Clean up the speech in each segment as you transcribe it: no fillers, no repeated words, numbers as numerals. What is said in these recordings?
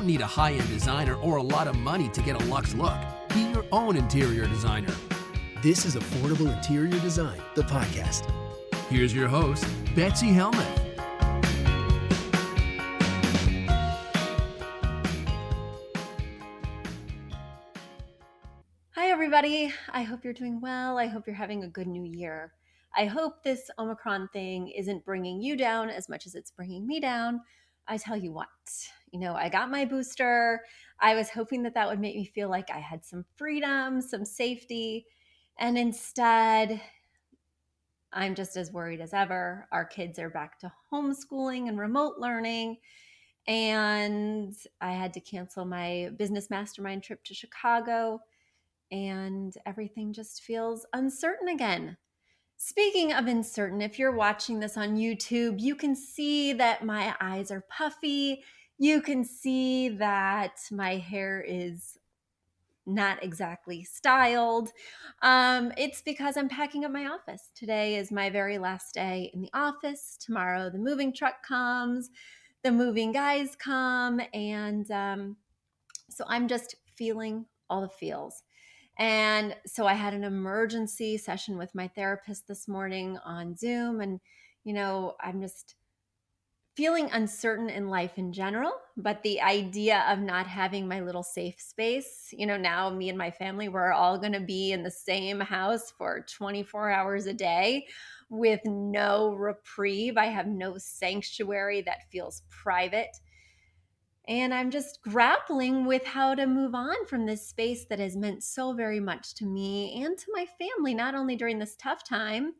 don't need a high-end designer or a lot of money to get a luxe look. Be your own interior designer. This is Affordable Interior Design, the podcast. Here's your host, Betsy Helmuth. Hi, everybody. I hope you're doing well. I hope you're having a good new year. I hope this Omicron thing isn't bringing you down as much as it's bringing me down. I tell you what, I got my booster. I was hoping that would make me feel like I had some freedom, some safety. And instead, I'm just as worried as ever. Our kids are back to homeschooling and remote learning. And I had to cancel my business mastermind trip to Chicago. And everything just feels uncertain again. Speaking of uncertain, if you're watching this on YouTube, you can see that my eyes are puffy. You can see that my hair is not exactly styled. It's because I'm packing up my office. Today is my very last day in the office. Tomorrow, the moving truck comes, the moving guys come, and so I'm just feeling all the feels. And so I had an emergency session with my therapist this morning on Zoom. And, I'm just feeling uncertain in life in general. But the idea of not having my little safe space, now me and my family, we're all going to be in the same house for 24 hours a day with no reprieve. I have no sanctuary that feels private. And I'm just grappling with how to move on from this space that has meant so very much to me and to my family, not only during this tough time,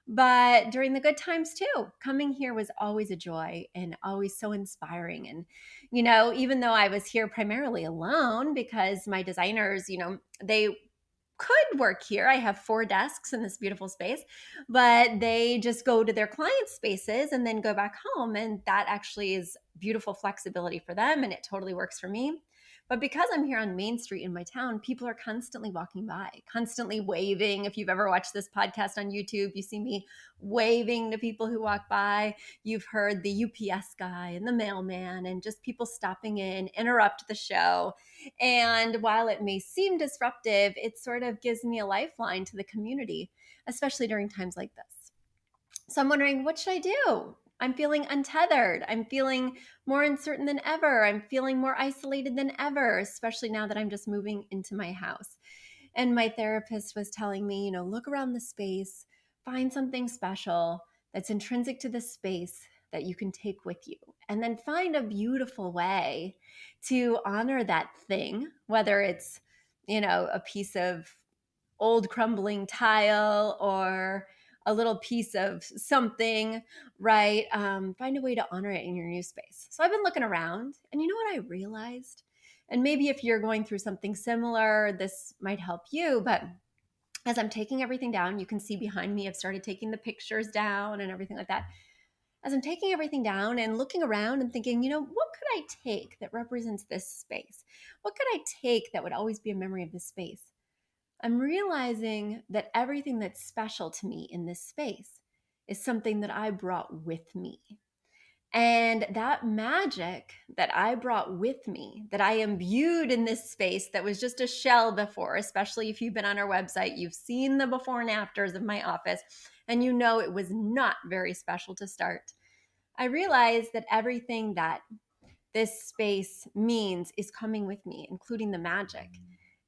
but during the good times too. Coming here was always a joy and always so inspiring. And, even though I was here primarily alone because my designers, they could work here. I have 4 desks in this beautiful space, but they just go to their client spaces and then go back home. And that actually is beautiful flexibility for them. And it totally works for me. But because I'm here on Main Street in my town, people are constantly walking by, constantly waving. If you've ever watched this podcast on YouTube, you see me waving to people who walk by. You've heard the UPS guy and the mailman and just people stopping in, interrupt the show. And while it may seem disruptive, it sort of gives me a lifeline to the community, especially during times like this. So I'm wondering, what should I do? I'm feeling untethered. I'm feeling more uncertain than ever. I'm feeling more isolated than ever, especially now that I'm just moving into my house. And my therapist was telling me, look around the space, find something special that's intrinsic to the space that you can take with you. And then find a beautiful way to honor that thing, whether it's, a piece of old crumbling tile or a little piece of something, right? Find a way to honor it in your new space. So I've been looking around, and you know what I realized? And maybe if you're going through something similar, this might help you. But as I'm taking everything down, you can see behind me, I've started taking the pictures down and everything like that. As I'm taking everything down and looking around and thinking, what could I take that represents this space? What could I take that would always be a memory of this space? I'm realizing that everything that's special to me in this space is something that I brought with me. And that magic that I brought with me, that I imbued in this space that was just a shell before, especially if you've been on our website, you've seen the before and afters of my office, and it was not very special to start. I realized that everything that this space means is coming with me, including the magic.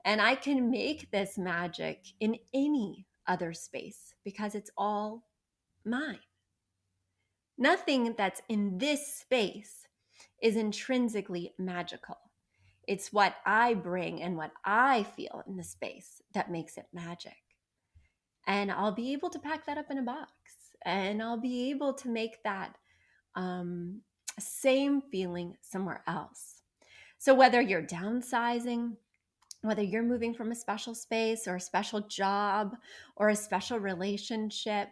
And I can make this magic in any other space because it's all mine. Nothing that's in this space is intrinsically magical. It's what I bring and what I feel in the space that makes it magic. And I'll be able to pack that up in a box, and I'll be able to make that same feeling somewhere else. So whether you're downsizing, whether you're moving from a special space or a special job or a special relationship,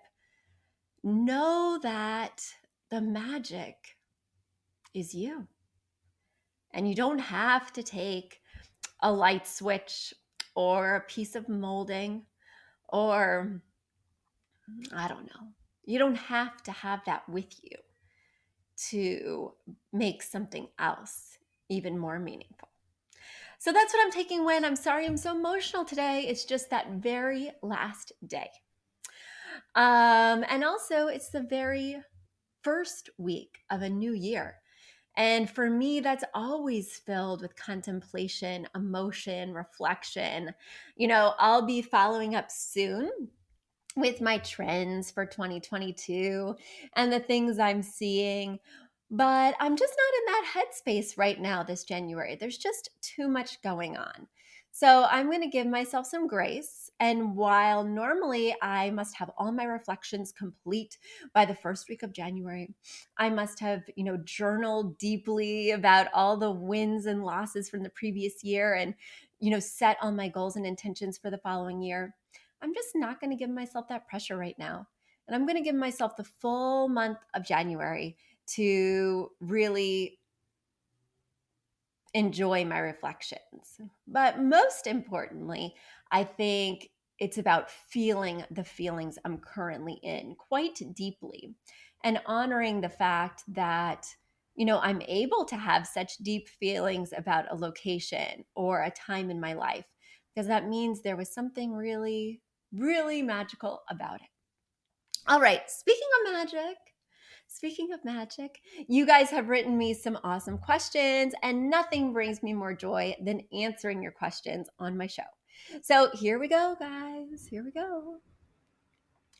know that the magic is you. And you don't have to take a light switch or a piece of molding or, I don't know. You don't have to have that with you to make something else. even more meaningful. So that's what I'm taking when I'm sorry I'm so emotional today. It's just that very last day. And also, it's the very first week of a new year. And for me, that's always filled with contemplation, emotion, reflection. I'll be following up soon with my trends for 2022 and the things I'm seeing. But I'm just not in that headspace right now this January. There's just too much going on. So I'm going to give myself some grace. And while normally I must have all my reflections complete by the first week of January, I must have, journaled deeply about all the wins and losses from the previous year and, set all my goals and intentions for the following year. I'm just not going to give myself that pressure right now. And I'm going to give myself the full month of January to really enjoy my reflections. But most importantly, I think it's about feeling the feelings I'm currently in quite deeply and honoring the fact that, I'm able to have such deep feelings about a location or a time in my life because that means there was something really, really magical about it. All right, speaking of magic, you guys have written me some awesome questions, and nothing brings me more joy than answering your questions on my show. So here we go, guys. Here we go.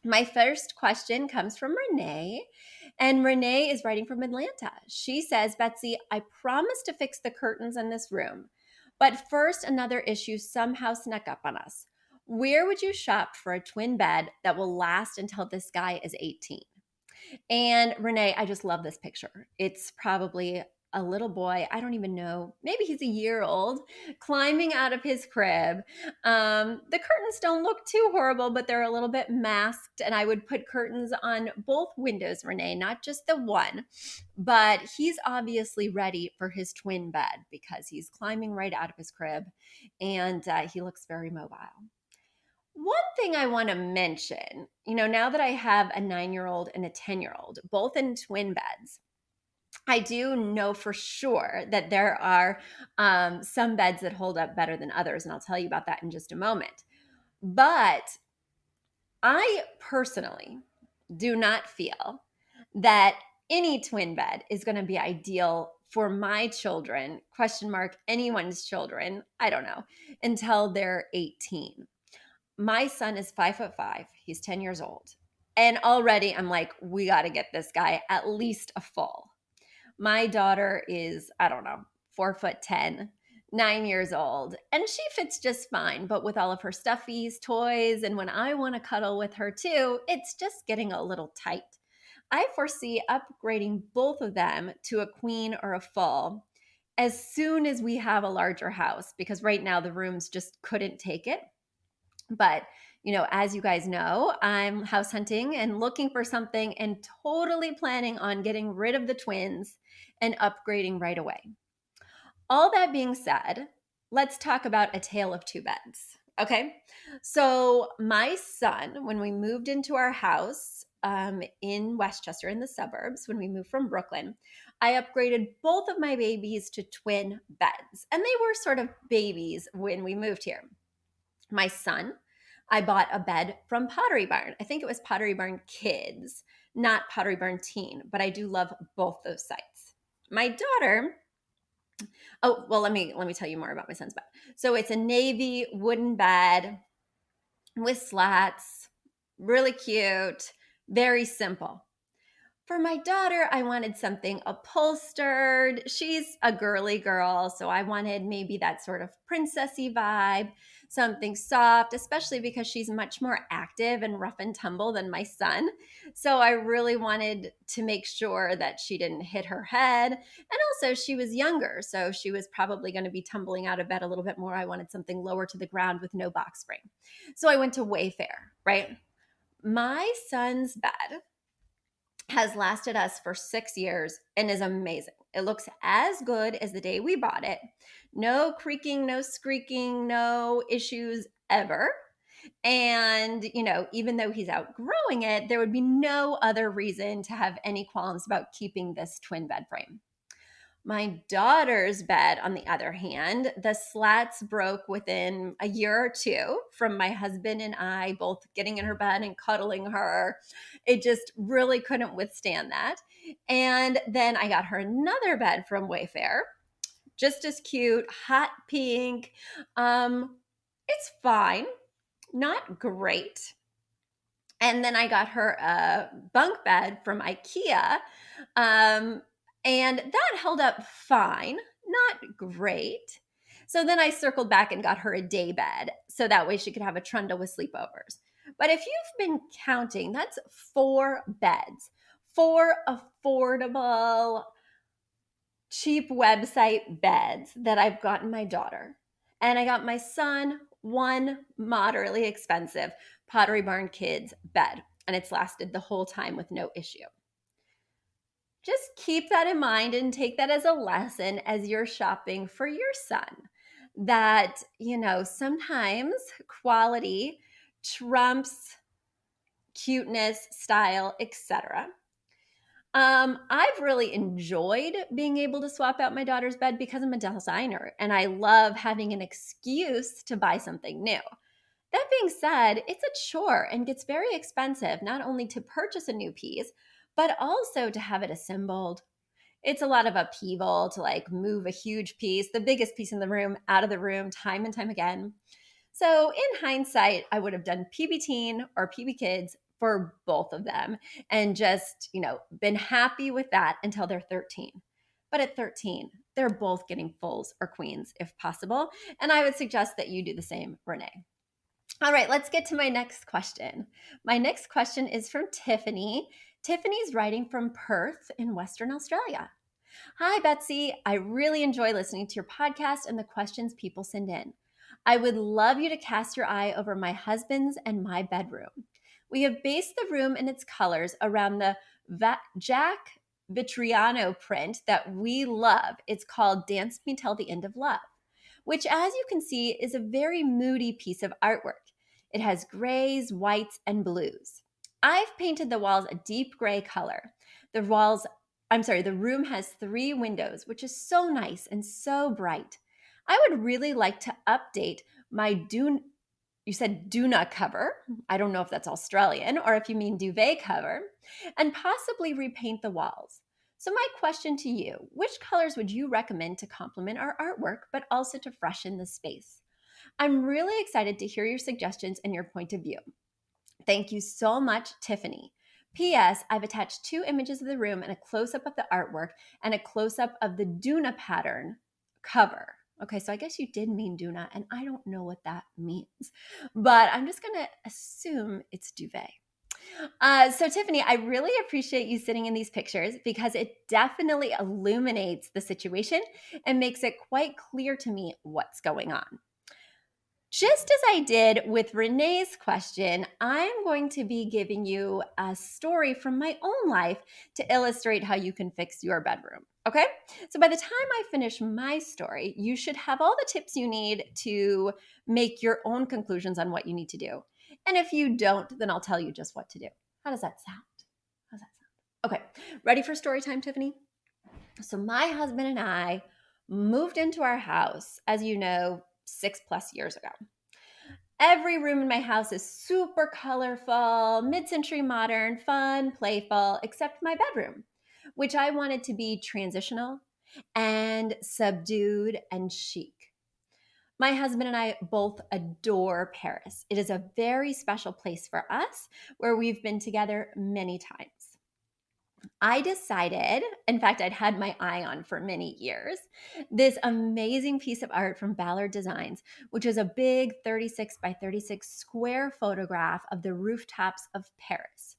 My first question comes from Ranae, and Ranae is writing from Atlanta. She says, Betsy, I promised to fix the curtains in this room, but first another issue somehow snuck up on us. Where would you shop for a twin bed that will last until this guy is 18? And Ranae, I just love this picture. It's probably a little boy, I don't even know, maybe he's a year old, climbing out of his crib. The curtains don't look too horrible, but they're a little bit masked. And I would put curtains on both windows, Ranae, not just the one. But he's obviously ready for his twin bed because he's climbing right out of his crib and he looks very mobile. One thing I want to mention, now that I have a 9-year-old and a 10-year-old, both in twin beds, I do know for sure that there are some beds that hold up better than others, and I'll tell you about that in just a moment. But I personally do not feel that any twin bed is going to be ideal for my children, question mark, anyone's children, I don't know, until they're 18. My son is 5'5". He's 10 years old. And already I'm like, we got to get this guy at least a full. My daughter is, I don't know, 4'10", 9 years old, and she fits just fine. But with all of her stuffies, toys, and when I want to cuddle with her too, it's just getting a little tight. I foresee upgrading both of them to a queen or a full as soon as we have a larger house, because right now the rooms just couldn't take it. But, as you guys know, I'm house hunting and looking for something and totally planning on getting rid of the twins and upgrading right away. All that being said, let's talk about a tale of two beds. Okay. So, my son, when we moved into our house in Westchester in the suburbs, when we moved from Brooklyn, I upgraded both of my babies to twin beds. And they were sort of babies when we moved here. My son, I bought a bed from Pottery Barn. I think it was Pottery Barn Kids, not Pottery Barn Teen, but I do love both those sites. My daughter, oh, well, let me tell you more about my son's bed. So it's a navy wooden bed with slats, really cute, very simple. For my daughter, I wanted something upholstered. She's a girly girl, so I wanted maybe that sort of princessy vibe, something soft, especially because she's much more active and rough and tumble than my son. So I really wanted to make sure that she didn't hit her head. And also, she was younger, so she was probably going to be tumbling out of bed a little bit more. I wanted something lower to the ground with no box spring. So I went to Wayfair, right? My son's bed has lasted us for 6 years and is amazing. It looks as good as the day we bought it. No creaking, no squeaking, no issues ever. And, even though he's outgrowing it, there would be no other reason to have any qualms about keeping this twin bed frame. My daughter's bed, on the other hand, the slats broke within a year or two from my husband and I both getting in her bed and cuddling her. It just really couldn't withstand that. And then I got her another bed from Wayfair, just as cute, hot pink. It's fine, not great. And then I got her a bunk bed from IKEA. Um, and that held up fine, not great. So then I circled back and got her a day bed so that way she could have a trundle with sleepovers. But if you've been counting, that's 4 beds, 4 affordable, cheap website beds that I've gotten my daughter. And I got my son one moderately expensive Pottery Barn Kids bed, and it's lasted the whole time with no issue. Just keep that in mind and take that as a lesson as you're shopping for your son. That, sometimes quality trumps cuteness, style, etc. I've really enjoyed being able to swap out my daughter's bed because I'm a designer and I love having an excuse to buy something new. That being said, it's a chore and gets very expensive not only to purchase a new piece, but also to have it assembled. It's a lot of upheaval to like move a huge piece, the biggest piece in the room, out of the room time and time again. So in hindsight, I would have done PB Teen or PB Kids for both of them and just, been happy with that until they're 13. But at 13, they're both getting fulls or queens if possible. And I would suggest that you do the same, Ranae. All right, let's get to my next question. My next question is from Tiffany. Tiffany's writing from Perth in Western Australia. Hi, Betsy. I really enjoy listening to your podcast and the questions people send in. I would love you to cast your eye over my husband's and my bedroom. We have based the room and its colors around the Jack Vitriano print that we love. It's called Dance Me Till the End of Love, which, as you can see, is a very moody piece of artwork. It has grays, whites, and blues. I've painted the walls a deep gray color. The room has 3 windows, which is so nice and so bright. I would really like to update my you said Duna cover. I don't know if that's Australian or if you mean duvet cover, and possibly repaint the walls. So my question to you, which colors would you recommend to complement our artwork, but also to freshen the space? I'm really excited to hear your suggestions and your point of view. Thank you so much, Tiffany. P.S. I've attached 2 images of the room and a close-up of the artwork and a close-up of the Duna pattern cover. Okay, so I guess you did mean Duna, and I don't know what that means, but I'm just going to assume it's duvet. So Tiffany, I really appreciate you sitting in these pictures because it definitely illuminates the situation and makes it quite clear to me what's going on. Just as I did with Renee's question, I'm going to be giving you a story from my own life to illustrate how you can fix your bedroom. Okay? So by the time I finish my story, you should have all the tips you need to make your own conclusions on what you need to do. And if you don't, then I'll tell you just what to do. How does that sound? How does that sound? Okay. Ready for story time, Tiffany? So my husband and I moved into our house, as you know, 6+ years ago. Every room in my house is super colorful, mid-century modern, fun, playful, except my bedroom, which I wanted to be transitional and subdued and chic. My husband and I both adore Paris. It is a very special place for us where we've been together many times. I decided, in fact, I'd had my eye on for many years, this amazing piece of art from Ballard Designs, which is a big 36 by 36 square photograph of the rooftops of Paris.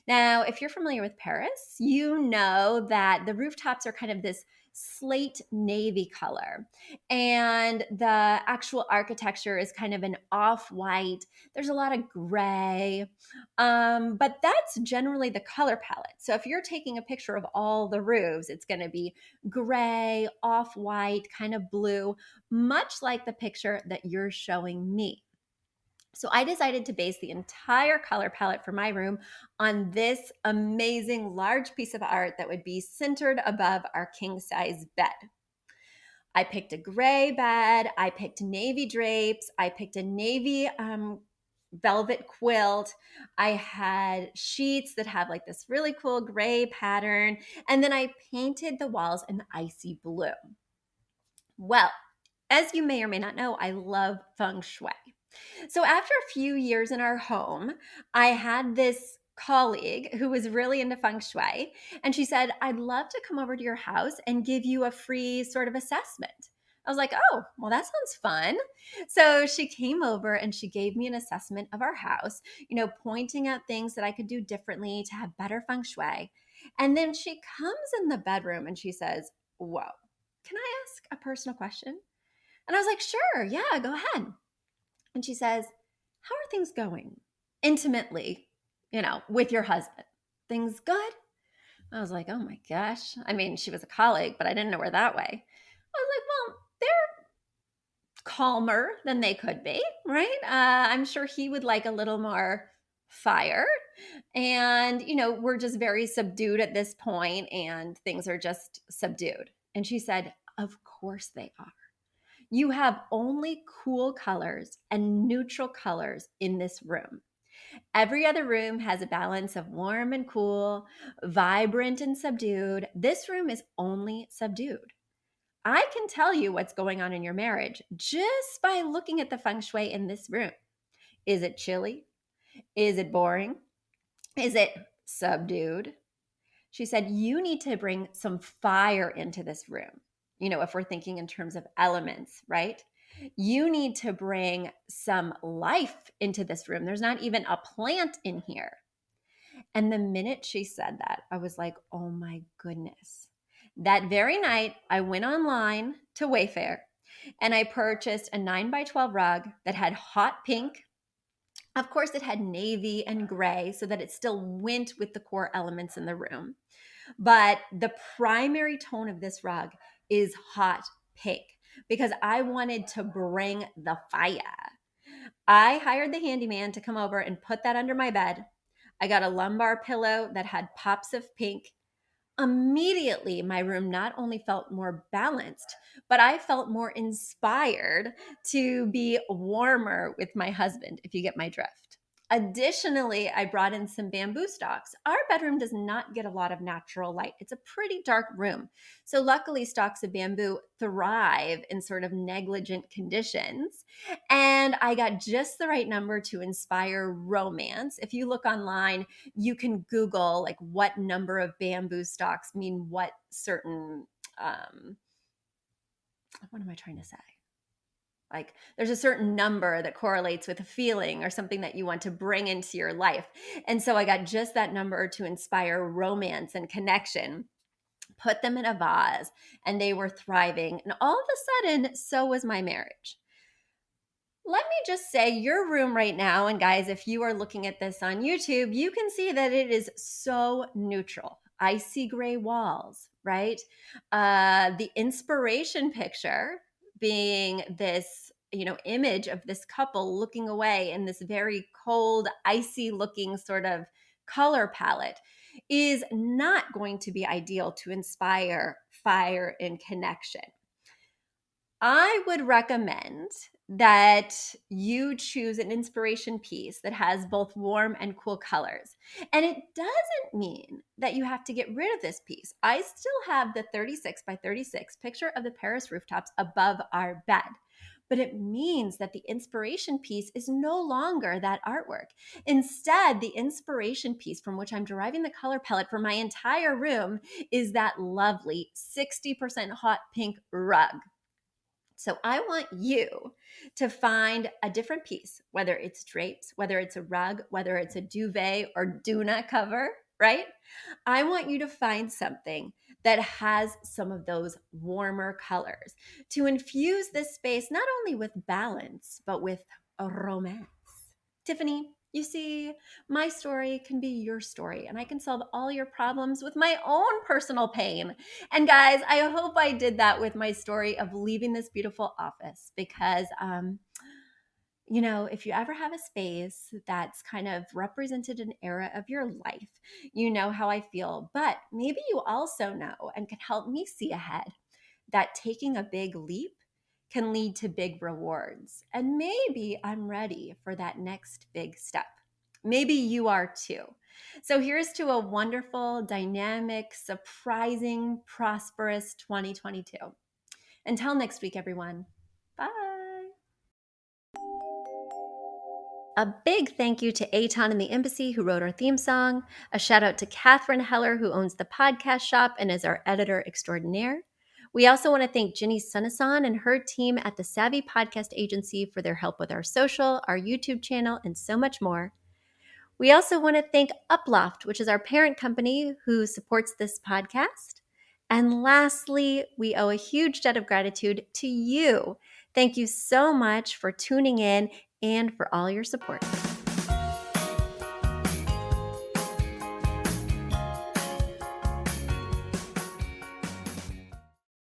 Now, if you're familiar with Paris, you know that the rooftops are kind of this slate navy color, and the actual architecture is kind of an off-white. There's a lot of gray, but that's generally the color palette. So if you're taking a picture of all the roofs, it's going to be gray, off-white, kind of blue, much like the picture that you're showing me. So I decided to base the entire color palette for my room on this amazing large piece of art that would be centered above our king size bed. I picked a gray bed. I picked navy drapes. I picked a navy velvet quilt. I had sheets that have like this really cool gray pattern. And then I painted the walls an icy blue. Well, as you may or may not know, I love feng shui. So after a few years in our home, I had this colleague who was really into feng shui, and she said, "I'd love to come over to your house and give you a free sort of assessment." I was like, "Oh, well, that sounds fun." So she came over and she gave me an assessment of our house, pointing out things that I could do differently to have better feng shui. And then she comes in the bedroom and she says, "Whoa, can I ask a personal question?" And I was like, "Sure, yeah, go ahead." And she says, "How are things going intimately, with your husband? Things good?" I was like, "Oh my gosh." I mean, she was a colleague, but I didn't know her that way. I was like, "Well, they're calmer than they could be, right? I'm sure he would like a little more fire. And, we're just very subdued at this point, and things are just subdued." And she said, "Of course they are. You have only cool colors and neutral colors in this room. Every other room has a balance of warm and cool, vibrant and subdued. This room is only subdued. I can tell you what's going on in your marriage just by looking at the feng shui in this room. Is it chilly? Is it boring? Is it subdued?" She said, "You need to bring some fire into this room." If we're thinking in terms of elements, right? "You need to bring some life into this room. There's not even a plant in here." And the minute she said that, I was like, oh my goodness. That very night, I went online to Wayfair and I purchased a 9 by 12 rug that had hot pink. Of course, it had navy and gray so that it still went with the core elements in the room. But the primary tone of this rug is hot pink because I wanted to bring the fire. I hired the handyman to come over and put that under my bed. I got a lumbar pillow that had pops of pink. Immediately, my room not only felt more balanced, but I felt more inspired to be warmer with my husband, if you get my drift. Additionally, I brought in some bamboo stalks. Our bedroom does not get a lot of natural light. It's a pretty dark room. So, luckily, stalks of bamboo thrive in sort of negligent conditions. And I got just the right number to inspire romance. If you look online, you can Google like what number of bamboo stalks mean what certain, what am I trying to say? Like there's a certain number that correlates with a feeling or something that you want to bring into your life. And so I got just that number to inspire romance and connection, put them in a vase, and they were thriving. And all of a sudden, so was my marriage. Let me just say your room right now, and guys, if you are looking at this on YouTube, you can see that it is so neutral. Icy gray walls, right? The inspiration picture being this, image of this couple looking away in this very cold, icy looking sort of color palette is not going to be ideal to inspire fire and connection. I would recommend that you choose an inspiration piece that has both warm and cool colors. And it doesn't mean that you have to get rid of this piece. I still have the 36 by 36 picture of the Paris rooftops above our bed. But it means that the inspiration piece is no longer that artwork. Instead, the inspiration piece from which I'm deriving the color palette for my entire room is that lovely 60% hot pink rug. So I want you to find a different piece, whether it's drapes, whether it's a rug, whether it's a duvet or doona cover, right? I want you to find something that has some of those warmer colors to infuse this space not only with balance, but with a romance. Tiffany, you see, my story can be your story, and I can solve all your problems with my own personal pain. And guys, I hope I did that with my story of leaving this beautiful office because, If you ever have a space that's kind of represented an era of your life, you know how I feel. But maybe you also know and can help me see ahead that taking a big leap can lead to big rewards. And maybe I'm ready for that next big step. Maybe you are too. So here's to a wonderful, dynamic, surprising, prosperous 2022. Until next week, everyone. Bye. A big thank you to Aton and the Embassy who wrote our theme song. A shout out to Catherine Heller who owns the podcast shop and is our editor extraordinaire. We also want to thank Ginny Sunasan and her team at the Savvy Podcast Agency for their help with our social, our YouTube channel, and so much more. We also want to thank Uploft, which is our parent company who supports this podcast. And lastly, we owe a huge debt of gratitude to you. Thank you so much for tuning in and for all your support.